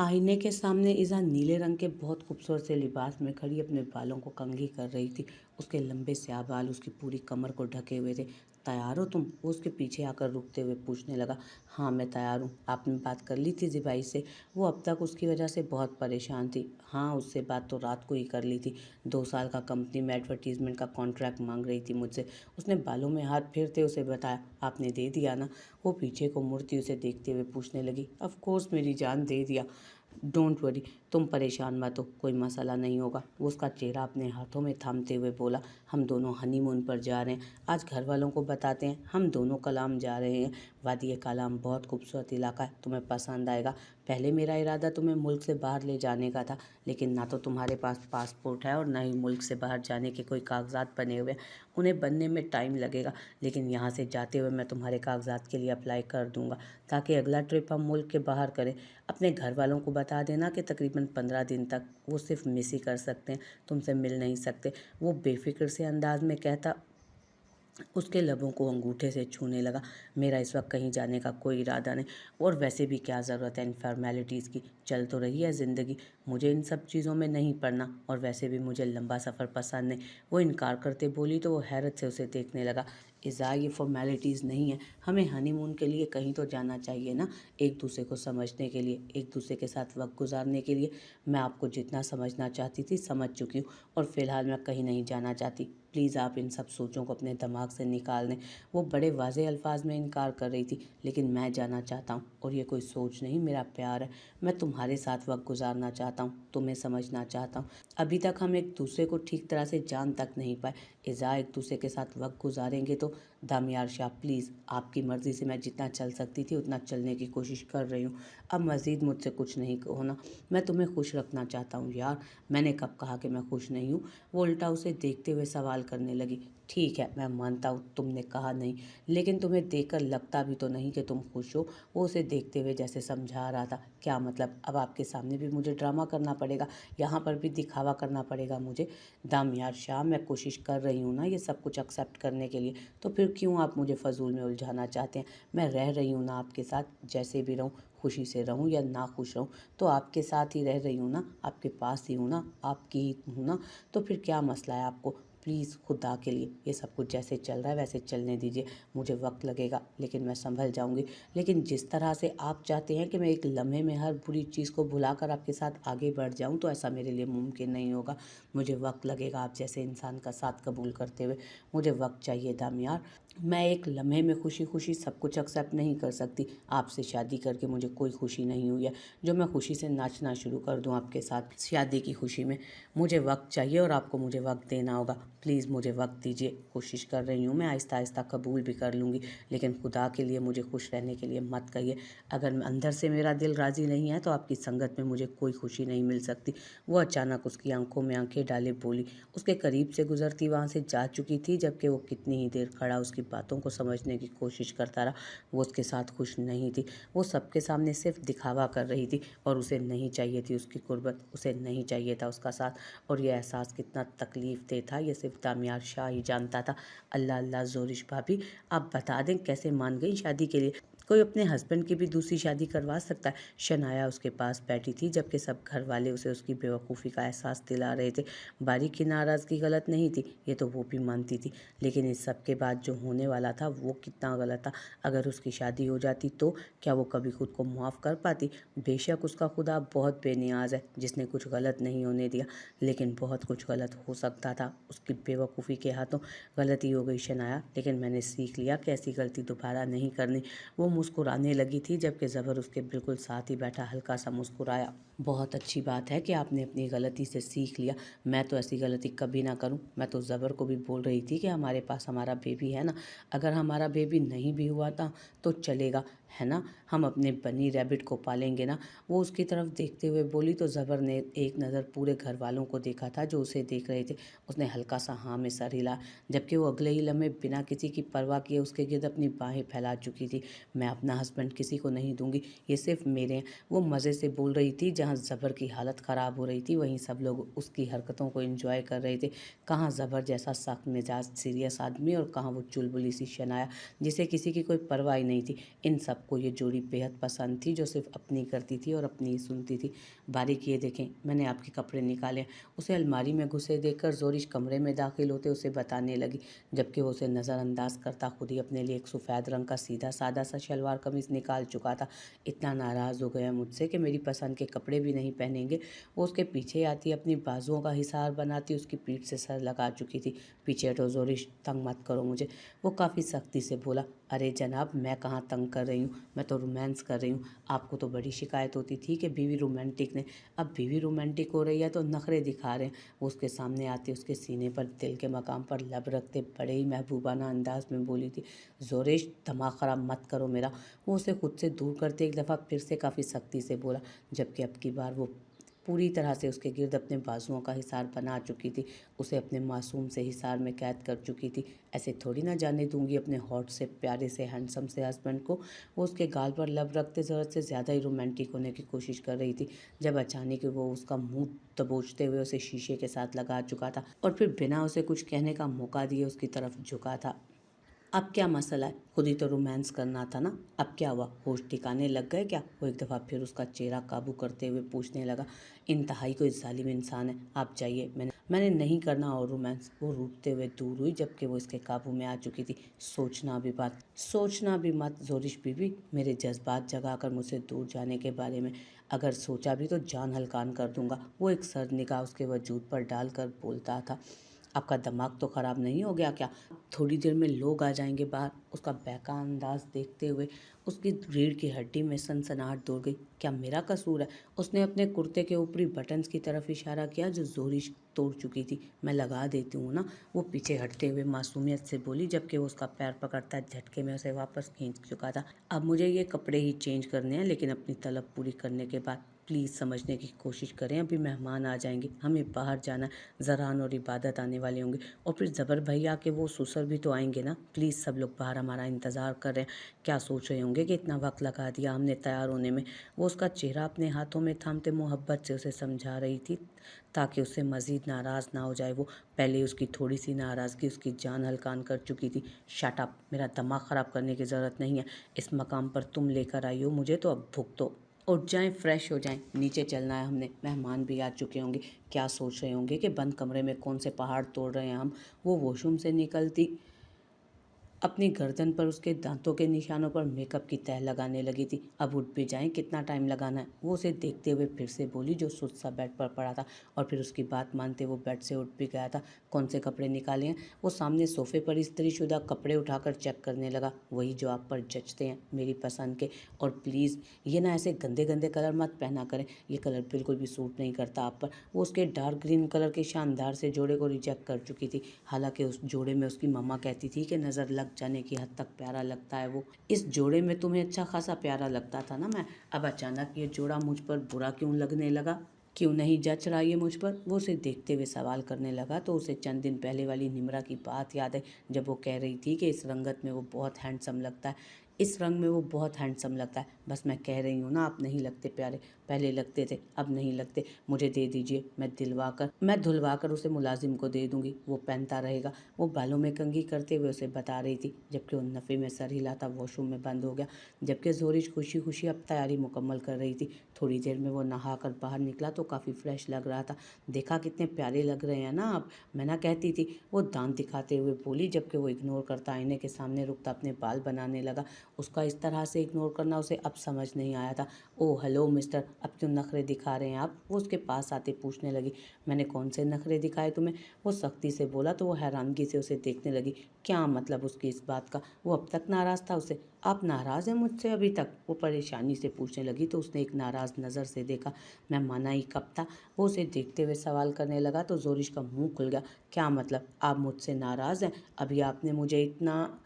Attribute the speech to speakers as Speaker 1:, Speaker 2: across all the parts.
Speaker 1: आईने के सामने इज़ा नीले रंग के बहुत खूबसूरत से लिबास में खड़ी अपने बालों को कंघी कर रही थी। उसके लंबे स्याह बाल उसकी पूरी कमर को ढके हुए थे। तैयार हो तुम? वो उसके पीछे आकर रुकते हुए पूछने लगा। हाँ मैं तैयार हूँ। आपने बात कर ली थी ज़िबाई से? वो अब तक उसकी वजह से बहुत परेशान थी। हाँ उससे बात तो रात को ही कर ली थी। 2 साल का कंपनी में एडवर्टीजमेंट का कॉन्ट्रैक्ट मांग रही थी मुझसे। उसने बालों में हाथ फेरते उसे बताया। आपने दे दिया ना? वो पीछे को मुड़ती उसे देखते हुए पूछने लगी। ऑफ कोर्स मेरी जान, दे दिया। डोंट वरी, तुम परेशान मत हो, कोई मसला नहीं होगा। वो उसका चेहरा अपने हाथों में थामते हुए बोला। हम दोनों हनीमून पर जा रहे हैं। आज घर वालों को बताते हैं हम दोनों कलाम जा रहे हैं। वादी कलाम बहुत खूबसूरत इलाका है, तुम्हें पसंद आएगा। पहले मेरा इरादा तुम्हें मुल्क से बाहर ले जाने का था, लेकिन ना तो तुम्हारे पास पासपोर्ट है और ना ही मुल्क से बाहर जाने के कोई कागजात बने हुए हैं। उन्हें बनने में टाइम लगेगा, लेकिन यहाँ से जाते हुए मैं तुम्हारे कागजात के लिए अप्लाई कर दूंगा, ताकि अगला ट्रिप हम मुल्क के बाहर करें। अपने घर वालों को बता देना कि तकरीबन 15 दिन तक वो सिर्फ मिस ही कर सकते हैं, तुमसे मिल नहीं सकते। वो बेफिक्र से अंदाज में कहता उसके लबों को अंगूठे से छूने लगा। मेरा इस वक्त कहीं जाने का कोई इरादा नहीं, और वैसे भी क्या ज़रूरत है इन फॉर्मेलिटीज़ की, चल तो रही है ज़िंदगी। मुझे इन सब चीज़ों में नहीं पड़ना, और वैसे भी मुझे लंबा सफ़र पसंद नहीं। वो इनकार करते बोली तो वो हैरत से उसे देखने लगा। इज़ा, ये फॉर्मेलिटीज़ नहीं है, हमें हनीमून के लिए कहीं तो जाना चाहिए ना, एक दूसरे को समझने के लिए, एक दूसरे के साथ वक्त गुजारने के लिए। मैं आपको जितना समझना चाहती थी समझ चुकी हूँ, और फ़िलहाल मैं कहीं नहीं जाना चाहती। प्लीज़ आप इन सब सोचों को अपने दिमाग से निकाल दें। वो बड़े वाज़ेह अल्फाज में इनकार कर रही थी, लेकिन मैं जाना चाहता हूँ, और ये कोई सोच नहीं, मेरा प्यार है। मैं तुम्हारे साथ वक्त गुजारना चाहता हूँ, तुम्हें समझना चाहता हूँ। अभी तक हम एक दूसरे को ठीक तरह से जान तक नहीं पाए। इज़ा, एक दूसरे के साथ वक्त गुजारेंगे तो। दामियार शाह प्लीज़, आपकी मर्ज़ी से मैं जितना चल सकती थी उतना चलने की कोशिश कर रही हूँ। अब मज़ीद मुझसे कुछ नहीं होना। मैं तुम्हें खुश रखना चाहता हूँ यार। मैंने कब कहा कि मैं खुश नहीं हूँ? वो उल्टा उसे देखते हुए सवाल करने लगी। ठीक है, मैं मानता हूँ तुमने कहा नहीं, लेकिन तुम्हें देखकर लगता भी तो नहीं कि तुम खुश हो। वो उसे देखते हुए जैसे समझा रहा था। क्या मतलब, अब आपके सामने भी मुझे ड्रामा करना पड़ेगा, यहाँ पर भी दिखावा करना पड़ेगा मुझे? दामियार शाह, मैं कोशिश कर रही हूँ ना ये सब कुछ एक्सेप्ट करने के लिए, तो फिर क्यों आप मुझे फजूल में उलझाना चाहते हैं? मैं रह रही हूँ ना आपके साथ, जैसे भी रहूँ, खुशी से रहूँ या ना खुश रहूँ, तो आपके साथ ही रह रही हूँ ना, आपके पास ही हूँ ना, आपकी ही हूँ ना, तो फिर क्या मसला है आपको? प्लीज़ खुदा के लिए ये सब कुछ जैसे चल रहा है वैसे चलने दीजिए। मुझे वक्त लगेगा, लेकिन मैं संभल जाऊंगी। लेकिन जिस तरह से आप चाहते हैं कि मैं एक लम्हे में हर बुरी चीज़ को भुलाकर आपके साथ आगे बढ़ जाऊं, तो ऐसा मेरे लिए मुमकिन नहीं होगा। मुझे वक्त लगेगा आप जैसे इंसान का साथ कबूल करते हुए। मुझे वक्त चाहिए दामियार। मैं एक लम्हे में खुशी खुशी सब कुछ एक्सेप्ट नहीं कर सकती। आपसे शादी करके मुझे कोई खुशी नहीं हुई है जो मैं खुशी से नाचना शुरू कर दूं आपके साथ शादी की खुशी में। मुझे वक्त चाहिए, और आपको मुझे वक्त देना होगा। प्लीज़ मुझे वक्त दीजिए। कोशिश कर रही हूँ मैं, आहिस्ता आहिस्ता कबूल भी कर लूँगी, लेकिन खुदा के लिए मुझे खुश रहने के लिए मत कहिए। अगर अंदर से मेरा दिल राज़ी नहीं है तो आपकी संगत में मुझे कोई खुशी नहीं मिल सकती। वो अचानक उसकी आंखों में आंखें डाले बोली। उसके करीब से गुजरती वहाँ से जा चुकी थी, जबकि वो कितनी ही देर खड़ा उसकी बातों को समझने की कोशिश करता रहा। वो उसके साथ खुश नहीं थी। वो सबके सामने सिर्फ दिखावा कर रही थी, और उसे नहीं चाहिए थी उसकी कुर्बत, उसे नहीं चाहिए था उसका साथ। और यह एहसास कितना तकलीफ दे था ये सिर्फ दामियार शाह ही जानता था। अल्लाह अल्लाह, जोरिश भाभी आप बता दें कैसे मान गई शादी के लिए? कोई अपने हस्बैंड की भी दूसरी शादी करवा सकता है? शनाया उसके पास बैठी थी, जबकि सब घर वाले उसे उसकी बेवकूफ़ी का एहसास दिला रहे थे। बारी की नाराज़गी गलत नहीं थी, ये तो वो भी मानती थी, लेकिन इस सब के बाद जो होने वाला था वो कितना गलत था। अगर उसकी शादी हो जाती तो क्या वो कभी खुद को मुआफ़ कर पाती? बेशक उसका खुदा बहुत बेनियाज है जिसने कुछ गलत नहीं होने दिया, लेकिन बहुत कुछ गलत हो सकता था उसकी बेवकूफ़ी के हाथों। गलती हो गई शनाया, लेकिन मैंने सीख लिया कि ऐसी गलती दोबारा नहीं करनी। वो मुस्कुराने लगी थी, जबकि ज़बर उसके बिल्कुल साथ ही बैठा हल्का सा मुस्कुराया। बहुत अच्छी बात है कि आपने अपनी गलती से सीख लिया। मैं तो ऐसी गलती कभी ना करूं। मैं तो ज़बर को भी बोल रही थी कि हमारे पास हमारा बेबी है ना, अगर हमारा बेबी नहीं भी हुआ था तो चलेगा, है ना, हम अपने बनी रैबिट को पालेंगे ना। वो उसकी तरफ देखते हुए बोली तो ज़बर ने एक नज़र पूरे घर वालों को देखा था जो उसे देख रहे थे। उसने हल्का सा हाँ में सर हिला, जबकि वो अगले ही लम्हे बिना किसी की परवाह किए उसके गिर्द अपनी बाहें फैला चुकी थी। मैं अपना हस्बैंड किसी को नहीं दूंगी, ये सिर्फ मेरे हैं। वो मज़े से बोल रही थी। जहाँ ज़बर की हालत ख़राब हो रही थी, वहीं सब लोग उसकी हरकतों को एंजॉय कर रहे थे। कहाँ ज़बर जैसा सख्त मिजाज सीरियस आदमी, और कहाँ वो चुलबुली सी शनाया जिसे किसी की कोई परवाह ही नहीं थी। इन सब सबको ये जोड़ी बेहद पसंद थी जो सिर्फ अपनी करती थी और अपनी ही सुनती थी। बारीक ये देखें, मैंने आपके कपड़े निकाले। उसे अलमारी में घुसे देखकर जोरिश कमरे में दाखिल होते उसे बताने लगी, जबकि वो उसे नज़रअंदाज करता खुद ही अपने लिए एक सफ़ेद रंग का सीधा सादा सा शलवार कमीज़ निकाल चुका था। इतना नाराज़ हो गया मुझसे कि मेरी पसंद के कपड़े भी नहीं पहनेंगे। वो उसके पीछे आती, अपनी बाजुओं का हिसार बनाती, उसकी पीठ से सर लगा चुकी थी। पीछे हटो जोरिश, तंग मत करो मुझे। वो काफ़ी सख्ती से बोला। अरे जनाब, मैं कहाँ तंग कर रही हूँ, मैं तो रोमांस कर रही हूँ। आपको तो बड़ी शिकायत होती थी कि बीवी रोमांटिक ने, अब बीवी रोमांटिक हो रही है तो नखरे दिखा रहे हैं। वो उसके सामने आते उसके सीने पर दिल के मकाम पर लब रखते बड़े ही महबूबाना अंदाज में बोली थी, जोरिश दिमाग ख़राब मत करो मेरा। वो उसे खुद से दूर करते एक दफ़ा फिर से काफ़ी सख्ती से बोला, जबकि अब की बार वो पूरी तरह से उसके गिर्द अपने बाजुओं का हिसार बना चुकी थी, उसे अपने मासूम से हिसार में कैद कर चुकी थी। ऐसे थोड़ी ना जाने दूंगी अपने हॉट से प्यारे से हैंडसम से हस्बैंड को। वो उसके गाल पर लब रखते ज़रूरत से ज़्यादा ही रोमांटिक होने की कोशिश कर रही थी, जब अचानक वो उसका मुंह दबोचते हुए उसे शीशे के साथ लगा चुका था और फिर बिना उसे कुछ कहने का मौका दिए उसकी तरफ झुका था। अब क्या मसला है, खुद ही तो रोमांस करना था ना, अब क्या हुआ, होश ठिकाने लग गए क्या? वो एक दफ़ा फिर उसका चेहरा काबू करते हुए पूछने लगा। इंतहाई कोई जालिम इंसान है, आप जाइए, मैंने नहीं करना और रोमांस। वो रूठते हुए दूर हुई जबकि वो इसके काबू में आ चुकी थी। सोचना भी मत जोरिश बीबी, मेरे जज्बात जगा कर मुझसे दूर जाने के बारे में। अगर सोचा भी तो जान हल्कान कर दूंगा। वो एक सर्द निगाह उसके वजूद पर डालकर बोलता था। आपका दिमाग तो ख़राब नहीं हो गया क्या? थोड़ी देर में लोग आ जाएंगे बाहर। उसका बेका अंदाज देखते हुए उसकी रीढ़ की हड्डी में सनसनाहट दौड़ गई। क्या मेरा कसूर है? उसने अपने कुर्ते के ऊपरी बटन्स की तरफ इशारा किया जो जोरिश तोड़ चुकी थी। मैं लगा देती हूँ ना, वो पीछे हटते हुए मासूमियत से बोली, जबकि वो उसका पैर पकड़ता झटके में उसे वापस खींच चुका था। अब मुझे ये कपड़े ही चेंज करने हैं, लेकिन अपनी तलब पूरी करने के बाद प्लीज़ समझने की कोशिश करें, अभी मेहमान आ जाएंगे, हमें बाहर जाना है, ज़रान और इबादत आने वाले होंगे और फिर ज़बर भैया के वो ससुर भी तो आएंगे ना। प्लीज़ सब लोग बाहर हमारा इंतज़ार कर रहे हैं। क्या सोच रहे होंगे कि इतना वक्त लगा दिया हमने तैयार होने में। वो उसका चेहरा अपने हाथों में थामते मोहब्बत से उसे समझा रही थी ताकि उससे मज़ीद नाराज़ ना हो जाए। वो पहले उसकी थोड़ी सी नाराज़गी उसकी जान हल्कान कर चुकी थी। शट अप, मेरा दिमाग ख़राब करने की ज़रूरत नहीं है। इस मकाम पर तुम लेकर आई हो मुझे, तो अब भुगतो। उठ जाएं, फ्रेश हो जाएं, नीचे चलना है हमने, मेहमान भी आ चुके होंगे। क्या सोच रहे होंगे कि बंद कमरे में कौन से पहाड़ तोड़ रहे हैं हम। वो वॉशरूम से निकलती अपनी गर्दन पर उसके दांतों के निशानों पर मेकअप की तह लगाने लगी थी। अब उठ भी जाएं, कितना टाइम लगाना है? वो उसे देखते हुए फिर से बोली जो सुस्त सा बेड पर पड़ा था, और फिर उसकी बात मानते वो बेड से उठ भी गया था। कौन से कपड़े निकाले हैं? वो सामने सोफे पर इस्त्रीशुदा कपड़े उठाकर चेक करने लगा। वही जो आप पर जचते हैं, मेरी पसंद के। और प्लीज़ ये ना ऐसे गंदे गंदे कलर मत पहना करें, ये कलर बिल्कुल भी सूट नहीं करता आप पर। वो उसके डार्क ग्रीन कलर के शानदार से जोड़े को रिजेक्ट कर चुकी थी। हालांकि उस जोड़े में उसकी मम्मा कहती थी कि नज़र लग जाने की हद तक प्यारा लगता है वो। इस जोड़े में तुम्हें अच्छा खासा प्यारा लगता था ना मैं, अब अचानक ये जोड़ा मुझ पर बुरा क्यों लगने लगा? क्यों नहीं जच रहा ये मुझ पर? वो उसे देखते हुए सवाल करने लगा तो उसे चंद दिन पहले वाली निम्रा की बात याद है, जब वो कह रही थी कि इस रंगत में वो बहुत हैंडसम लगता है, इस रंग में वो बहुत हैंडसम लगता है। बस मैं कह रही हूँ ना, आप नहीं लगते प्यारे, पहले लगते थे, अब नहीं लगते। मुझे दे दीजिए, मैं धुलवा कर उसे मुलाजिम को दे दूंगी, वो पहनता रहेगा। वो बालों में कंघी करते हुए उसे बता रही थी, जबकि वो नफ़े में सर हिलाता वॉशरूम में बंद हो गया। जबकि जोरिश खुशी खुशी अब तैयारी मुकम्मल कर रही थी। थोड़ी देर में वो नहा कर बाहर निकला तो काफ़ी फ्रेश लग रहा था। देखा कितने प्यारे लग रहे हैं ना आप, मैं ना कहती थी, वो दांत दिखाते हुए बोली, जबकि वो इग्नोर करता आईने के सामने रुकता अपने बाल बनाने लगा। उसका इस तरह से इग्नोर करना उसे अब समझ नहीं आया था। ओह हेलो मिस्टर, अब क्यों नखरे दिखा रहे हैं आप? वो उसके पास आते पूछने लगी। मैंने कौन से नखरे दिखाए तुम्हें? वो सख्ती से बोला तो वो हैरानगी से उसे देखने लगी। क्या मतलब उसकी इस बात का? वो अब तक नाराज़ था उसे। आप नाराज़ हैं मुझसे अभी तक? वो परेशानी से पूछने लगी तो उसने एक नाराज़ नज़र से देखा। मैं माना ही कब था? वो उसे देखते हुए सवाल करने लगा तो जोरिश का मुंह खुल गया। क्या मतलब, आप मुझसे नाराज़ हैं? अभी आपने मुझे इतना,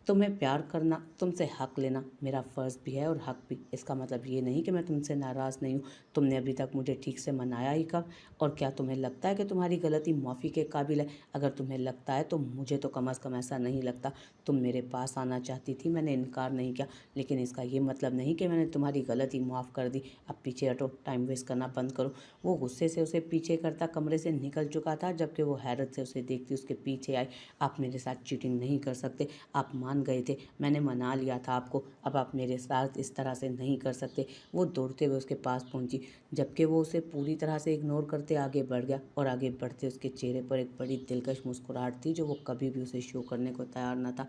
Speaker 1: तुम्हें प्यार करना, तुमसे हक लेना मेरा फ़र्ज़ भी है और हक भी। इसका मतलब ये नहीं कि मैं तुमसे नाराज़ नहीं हूँ। तुमने अभी तक मुझे ठीक से मनाया ही कब? और क्या तुम्हें लगता है कि तुम्हारी गलती माफ़ी के काबिल है? अगर तुम्हें लगता है तो मुझे तो कम अज़ कम ऐसा नहीं लगता। तुम मेरे पास आना चाहती थी, मैंने इनकार नहीं किया, लेकिन इसका ये मतलब नहीं कि मैंने तुम्हारी गलती माफ़ कर दी। अब पीछे हटो, टाइम वेस्ट करना बंद करो। वो गुस्से से उसे पीछे करता कमरे से निकल चुका था, जबकि वो हैरत से उसे देखती उसके पीछे आई। आप मेरे साथ चीटिंग नहीं कर सकते, आप मान मान गए थे, मैंने मना लिया था आपको, अब आप मेरे साथ इस तरह से नहीं कर सकते। वो दौड़ते हुए उसके पास पहुंची, जबकि वो उसे पूरी तरह से इग्नोर करते आगे बढ़ गया, और आगे बढ़ते उसके चेहरे पर एक बड़ी दिलकश मुस्कुराहट थी जो वो कभी भी उसे शो करने को तैयार न था।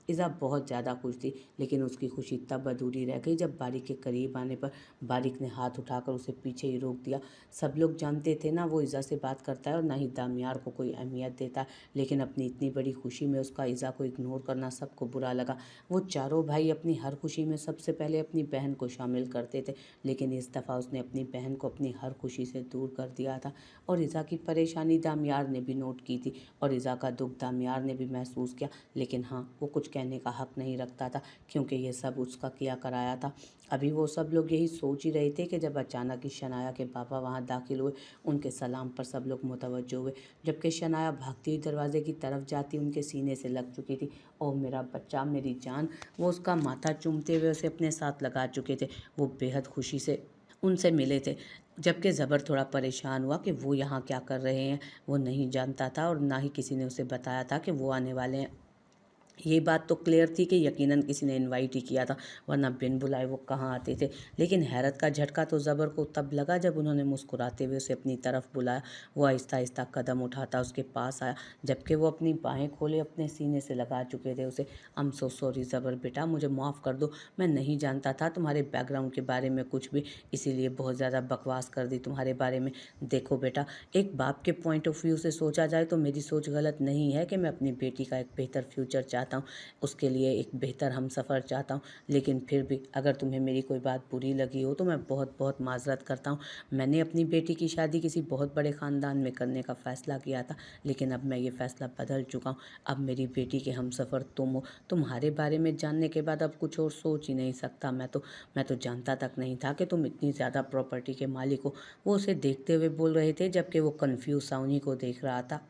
Speaker 1: इज़ा बहुत ज़्यादा खुश थी, लेकिन उसकी खुशी तब अधूरी रह गई जब बारिक के करीब आने पर बारिक ने हाथ उठाकर उसे पीछे ही रोक दिया। सब लोग जानते थे ना वो इज़ा से बात करता है और ना ही दामियार को कोई अहमियत देता है, लेकिन अपनी इतनी बड़ी खुशी में उसका इज़ा को इग्नोर करना सबको बुरा लगा। वो चारों भाई अपनी हर खुशी में सबसे पहले अपनी बहन को शामिल करते थे, लेकिन इस दफ़ा उसने अपनी बहन को अपनी हर खुशी से दूर कर दिया था। और इज़ा की परेशानी दामियार ने भी नोट की थी, और इज़ा का दुख दामियार ने भी महसूस किया, लेकिन हाँ, वो कुछ कहने का हक नहीं रखता था, क्योंकि ये सब उसका किया कराया था। अभी वो सब लोग यही सोच ही रहे थे कि जब अचानक ही शनाया के पापा वहाँ दाखिल हुए। उनके सलाम पर सब लोग मुतवज्जो हुए, जबकि शनाया भागती हुई दरवाजे की तरफ जाती उनके सीने से लग चुकी थी। ओह मेरा बच्चा, मेरी जान! वो उसका माथा चूमते हुए उसे अपने साथ लगा चुके थे। वो बेहद खुशी से उनसे मिले थे, जबकि ज़बर थोड़ा परेशान हुआ कि वो यहाँ क्या कर रहे हैं। वो नहीं जानता था, और ना ही किसी ने उसे बताया था कि वो आने वाले हैं। ये बात तो क्लियर थी कि यकीनन किसी ने इनवाइट ही किया था, वरना बिन बुलाए वो कहाँ आते थे। लेकिन हैरत का झटका तो ज़बर को तब लगा जब उन्होंने मुस्कुराते हुए उसे अपनी तरफ बुलाया। वो आहिस्ता आहिस्ता कदम उठाता उसके पास आया, जबकि वो अपनी बाहें खोले अपने सीने से लगा चुके थे उसे। आई एम सो सॉरी ज़बर बेटा, मुझे माफ़ कर दो। मैं नहीं जानता था तुम्हारे बैकग्राउंड के बारे में कुछ भी, इसीलिए बहुत ज़्यादा बकवास कर दी तुम्हारे बारे में। देखो बेटा, एक बाप के पॉइंट ऑफ व्यू से सोचा जाए तो मेरी सोच गलत नहीं है कि मैं अपनी बेटी का एक बेहतर फ्यूचर चाहता हूँ, उसके लिए एक बेहतर हमसफ़र चाहता हूँ। लेकिन फिर भी अगर तुम्हें मेरी कोई बात बुरी लगी हो तो मैं बहुत बहुत माज़रत करता हूँ। मैंने अपनी बेटी की शादी किसी बहुत बड़े ख़ानदान में करने का फ़ैसला किया था, लेकिन अब मैं ये फ़ैसला बदल चुका हूँ। अब मेरी बेटी के हमसफ़र तुम हो। तुम्हारे बारे में जानने के बाद अब कुछ और सोच ही नहीं सकता। मैं तो जानता तक नहीं था कि तुम इतनी ज़्यादा प्रॉपर्टी के मालिक हो। वो उसे देखते हुए बोल रहे थे, जबकि वो कन्फ्यूज़ सा उन्हीं को देख रहा था।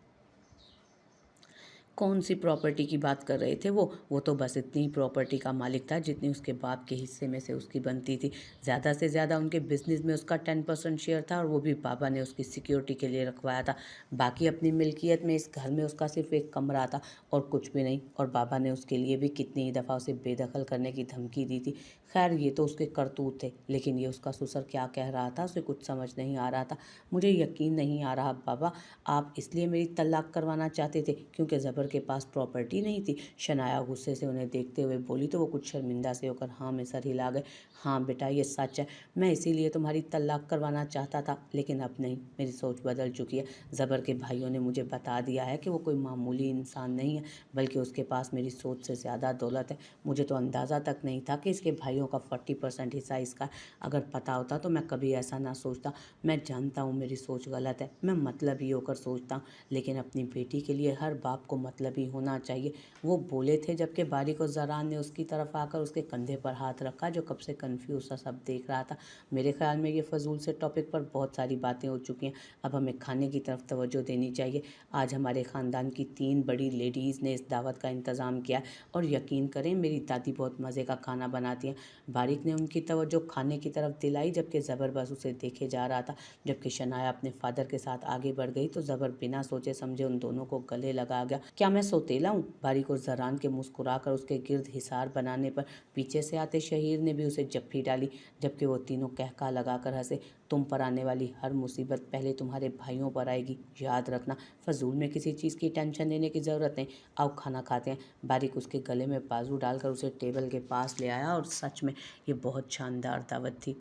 Speaker 1: कौन सी प्रॉपर्टी की बात कर रहे थे वो तो बस इतनी ही प्रॉपर्टी का मालिक था जितनी उसके बाप के हिस्से में से उसकी बनती थी। ज़्यादा से ज़्यादा उनके बिजनेस में उसका 10% शेयर था, और वो भी बाबा ने उसकी सिक्योरिटी के लिए रखवाया था। बाकी अपनी मिल्कियत में इस घर में उसका सिर्फ एक कमरा था और कुछ भी नहीं, और बाबा ने उसके लिए भी कितनी ही दफ़ा उसे बेदखल करने की धमकी दी थी। खैर ये तो उसके करतूत थे, लेकिन ये उसका ससुर क्या कह रहा था उसे कुछ समझ नहीं आ रहा था। मुझे यकीन नहीं आ रहा बाबा, आप इसलिए मेरी तलाक करवाना चाहते थे क्योंकि ज़बर के पास प्रॉपर्टी नहीं थी? शनाया गुस्से से उन्हें देखते हुए बोली, तो वो कुछ शर्मिंदा से होकर हाँ में सर हिला गए। हाँ बेटा, ये सच है, मैं इसीलिए तुम्हारी तलाक करवाना चाहता था, लेकिन अब नहीं, मेरी सोच बदल चुकी है। ज़बर के भाइयों ने मुझे बता दिया है कि वो कोई मामूली इंसान नहीं है, बल्कि उसके पास मेरी सोच से ज़्यादा दौलत है। मुझे तो अंदाज़ा तक नहीं था कि इसके भाइयों का 40% हिस्सा इसका है। अगर पता होता तो मैं कभी ऐसा ना सोचता। मैं जानता हूँ मेरी सोच गलत है, मैं मतलबी होकर सोचता हूँ, लेकिन अपनी बेटी के लिए हर बाप को मतलबी होना चाहिए। वो बोले थे, जबकि बारिक और ज़रान ने उसकी तरफ आकर उसके कंधे पर हाथ रखा, जो कब से कन्फ्यूज सा सब देख रहा था। मेरे ख्याल में ये फजूल से टॉपिक पर बहुत सारी बातें हो चुकी हैं, अब हमें खाने की तरफ तवज्जो देनी चाहिए। आज हमारे ख़ानदान की 3 बड़ी लेडीज़ ने इस दावत का इंतज़ाम किया है, और यकीन करें मेरी दादी बहुत मज़े का खाना बनाती हैं। बारिक ने उनकी तवज्जो खाने की तरफ दिलाई, जबकि ज़बर बस उसे देखे जा रहा था। जबकि शनाया अपने फादर के साथ आगे बढ़ गई तो ज़बर बिना सोचे समझे उन दोनों को गले लगा गया। क्या मैं सौतेला हूँ? बारिक और ज़रान के मुस्कुराकर उसके गिर्द हिसार बनाने पर पीछे से आते शहीर ने भी उसे जप्फी डाली, जबकि वो तीनों कहका लगाकर हंसे। तुम पर आने वाली हर मुसीबत पहले तुम्हारे भाइयों पर आएगी, याद रखना। फजूल में किसी चीज़ की टेंशन लेने की ज़रूरत नहीं। आओ खाना खाते हैं। बारिक उसके गले में बाजू डालकर उसे टेबल के पास ले आया, और सच में ये बहुत शानदार दावत थी।